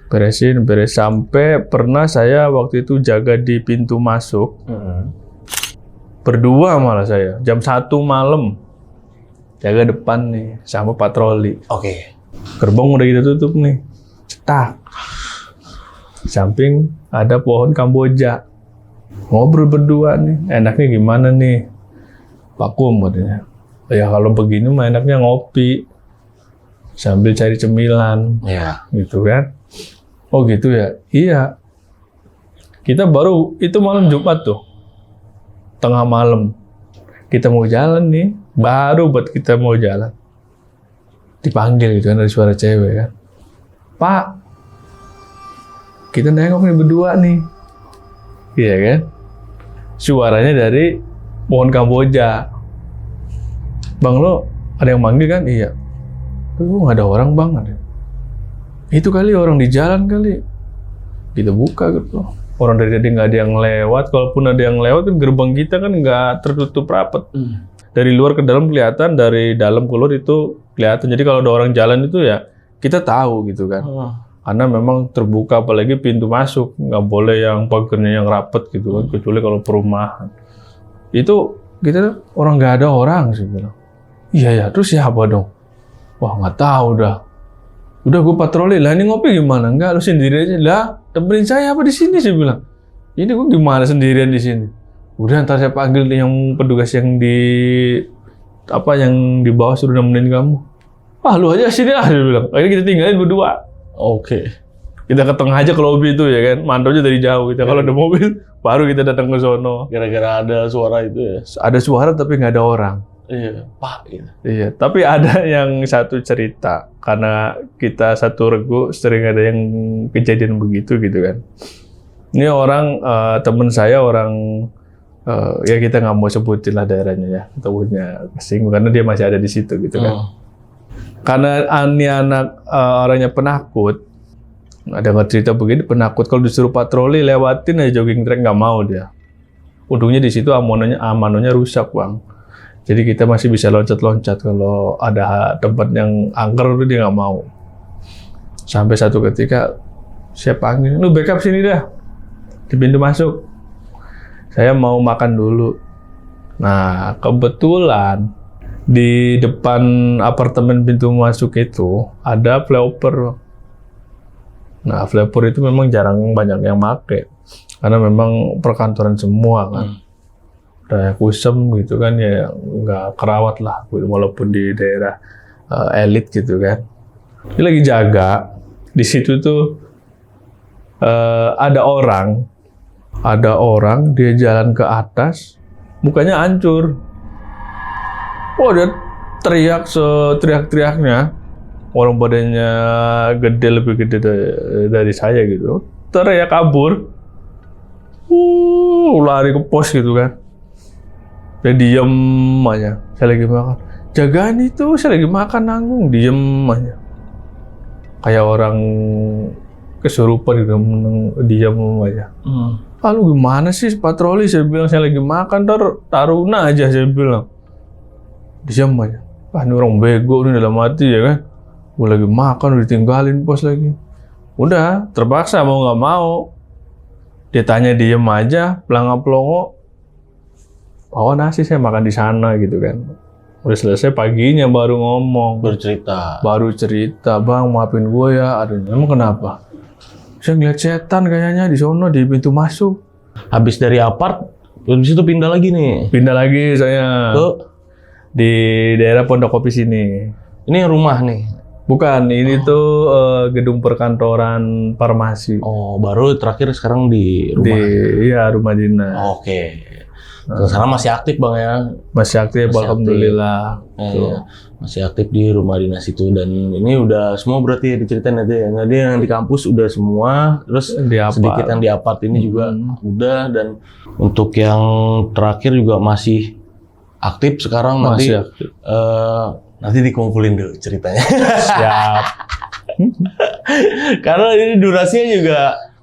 Beres sampai pernah saya waktu itu jaga di pintu masuk. Berdua malah saya, jam 1 malam. jaga depan nih sama patroli. Oke. Gerbong udah kita tutup nih, cetak. Samping ada pohon Kamboja. Ngobrol berdua nih, enaknya gimana nih? Vakum katanya. Ya kalau begini mah enaknya ngopi sambil cari cemilan. Iya. Gitu kan. Oh gitu ya? Iya. Kita baru, itu malam Jumat tuh. Tengah malam. Kita mau jalan nih. Baru buat kita mau jalan. Dipanggil gitu kan dari suara cewek kan. Pak, kita nengok nih berdua nih. Iya kan? Suaranya dari pohon Kamboja. Bang lo ada yang manggil kan? Iya. Lu nggak ada orang bang? Ada. Itu kali orang di jalan kali. Kita buka gitu. Orang dari tadi nggak ada yang lewat. Kalaupun ada yang lewat kan gerbang kita kan nggak tertutup rapat. Dari luar ke dalam kelihatan, dari dalam keluar itu kelihatan. Jadi kalau ada orang jalan itu ya kita tahu gitu kan. Karena memang terbuka, apalagi pintu masuk. Nggak boleh yang pagernya yang rapat gitu kan. Kecuali kalau perumahan. Itu kita orang nggak ada orang sih bilang. Iya ya, terus siapa dong? Wah nggak tahu dah. Udah gue patroli lah, ini ngopi gimana? Enggak, lu sendiri aja. Lah, temenin saya apa di sini sih bilang. Ini gue gimana sendirian di sini? Udah ntar saya panggil yang petugas yang di bawah suruh nemenin kamu. Ah lu aja sini lah, dia bilang. Akhirnya kita tinggalin berdua. Oke. Kita ke tengah aja ke lobi itu ya kan. Mantaunya dari jauh kita. Kalau ada mobil, baru kita datang ke sono. Gara-gara ada suara itu ya. Ada suara tapi nggak ada orang. Iya, Pak gitu. Iya, tapi ada yang satu cerita. Karena kita satu regu sering ada yang kejadian begitu gitu kan. Ini orang, teman saya orang, ya kita nggak mau sebutin lah daerahnya ya. Takutnya kesinggung karena dia masih ada di situ gitu kan. Karena ini anak orangnya penakut, ada nggak cerita begini, penakut kalau disuruh patroli lewatin aja jogging track nggak mau dia. Untungnya di situ amanonya rusak bang, jadi kita masih bisa loncat-loncat. Kalau ada tempat yang angker itu dia nggak mau. Sampai satu ketika saya panggil, lu backup sini dah di pintu masuk. Saya mau makan dulu. Nah kebetulan di depan apartemen pintu masuk itu ada flyover. Nah, flyover itu memang jarang banyak yang make. Karena memang perkantoran semua kan. Udah kusem gitu kan ya nggak kerawat lah. Walaupun di daerah elit gitu kan. Dia lagi jaga. Di situ tuh ada orang dia jalan ke atas. Mukanya hancur. Oh dia teriak seteriak-teriaknya, orang badannya gede, lebih gede dari saya gitu, teriak kabur, lari ke pos gitu kan, dia diem aja, saya lagi makan, jagaan itu saya lagi makan nanggung, diem aja, kayak orang kesurupan gitu, diem aja. Lu gimana sih patroli? Saya bilang saya lagi makan, taruna aja saya bilang. Diam aja. Ini orang bego nih dalam hati ya kan. Gue lagi makan udah ditinggalin pos lagi. Udah terpaksa mau nggak mau. Dia tanya diem aja, pelangap-pelongo. Bawa nasi saya makan di sana gitu kan. Udah selesai paginya baru ngomong. Baru cerita, bang maafin gue ya. Aduh, emang kenapa? Saya ngeliat setan kayaknya di sono di pintu masuk. Habis dari apart, habis itu pindah lagi nih. Pindah lagi saya. Tuh. Di daerah Pondok Kopi sini. Ini rumah nih? Bukan, ini tuh gedung perkantoran farmasi. Oh, baru terakhir sekarang di rumah? Iya, rumah dinas. Oke. Sekarang masih aktif bang ya? Masih aktif, alhamdulillah. Masih aktif di rumah dinas itu. Dan ini udah semua berarti diceritain nanti ya? Nanti yang di kampus udah semua, terus sedikit yang di apart ini juga udah. Dan untuk yang terakhir juga masih aktif sekarang. Masih aktif. Nanti dikumpulin dulu ceritanya. Siap. Karena ini durasinya juga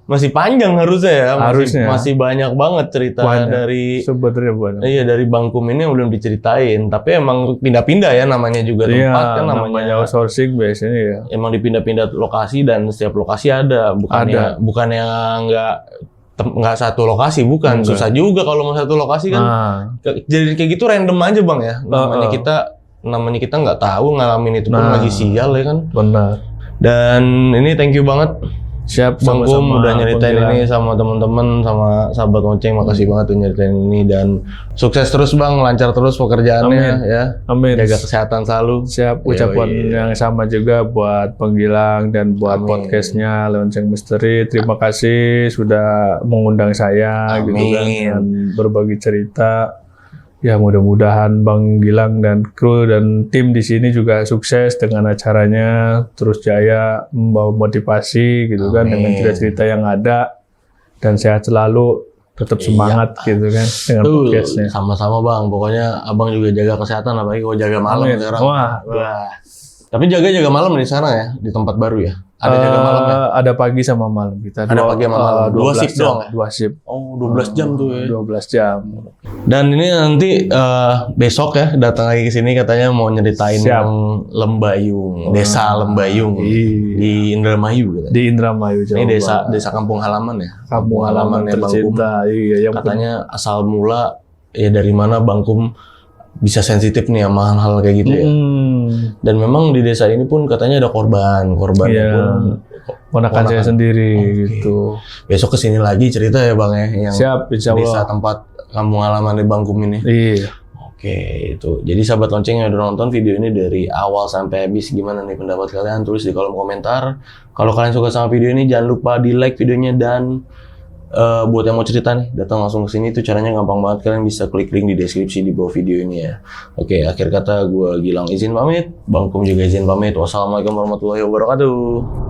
masih panjang harusnya ya. Harusnya. Masih banyak banget cerita dari. Sebenarnya banyak. Iya, dari Bangkum ini yang belum diceritain. Tapi emang pindah-pindah ya namanya juga tempat kan namanya outsourcing biasanya ya. Emang dipindah-pindah lokasi dan setiap lokasi ada. Bukannya nggak satu lokasi, bukan. Susah juga kalau mau satu lokasi kan. Jadi kayak gitu random aja bang ya. Namanya kita namanya kita nggak tahu ngalamin itu pun Nah. lagi sial ya kan. Benar. Dan ini thank you banget Siap, Bang Kum sama-sama, udah nyeritain Bang ini sama teman-teman, sama sahabat lonceng. Makasih banget tuh nyeritain ini, dan sukses terus Bang, lancar terus pekerjaannya Amin. ya. Amin. Jaga kesehatan selalu. Siap, Yoi. ucapan yang sama juga buat Bang Gilang dan buat Amin. podcastnya Lonceng Misteri. Terima kasih sudah mengundang saya gitu kan, Amin. dan berbagi cerita. Ya mudah-mudahan Bang Gilang dan kru dan tim di sini juga sukses dengan acaranya, terus jaya membawa motivasi gitu kan dengan Amin. cerita-cerita yang ada, dan sehat selalu, tetap Iya. semangat gitu kan dengan Tuh, podcastnya. sama-sama Bang. Pokoknya Abang juga jaga kesehatan, apalagi kalau jaga malam Amin. sekarang. Wah, Tapi jaga malam di sana ya, di tempat baru ya. Ada jaga malam ya. Ada pagi sama malam kita. Ada pagi sama malam. 12 Dua shift jam, doang ya? 2 shift. Oh, 12 jam tuh ya. 12 jam. Dan ini nanti besok ya datang lagi ke sini, katanya mau nyeritain Siap. yang Lembayung, desa Lembayung Iya. di Indramayu gitu. Di Indramayu, Jawa Ini Barat. desa kampung halaman ya. Kampung halaman Bang Kum. tercinta. Iya, yang Katanya asal mula ya dari mana Bang Kum bisa sensitif nih sama hal-hal kayak gitu ya. Dan memang di desa ini pun katanya ada korbannya Iya. pun. Ponakan saya sendiri Oke. gitu. Besok kesini lagi cerita ya Bang ya, yang Siap, insya desa Allah. tempat kampung halaman di Bang Kum ini. Iya. Oke, itu. Jadi sahabat lonceng yang udah nonton video ini dari awal sampai habis, gimana nih pendapat kalian? Tulis di kolom komentar. Kalau kalian suka sama video ini, jangan lupa di like videonya, dan buat yang mau cerita nih, datang langsung ke sini. Itu caranya gampang banget, kalian bisa klik link di deskripsi di bawah video ini ya. Oke, akhir kata gue Gilang izin pamit, Bang Kum juga izin pamit. Wassalamualaikum warahmatullahi wabarakatuh.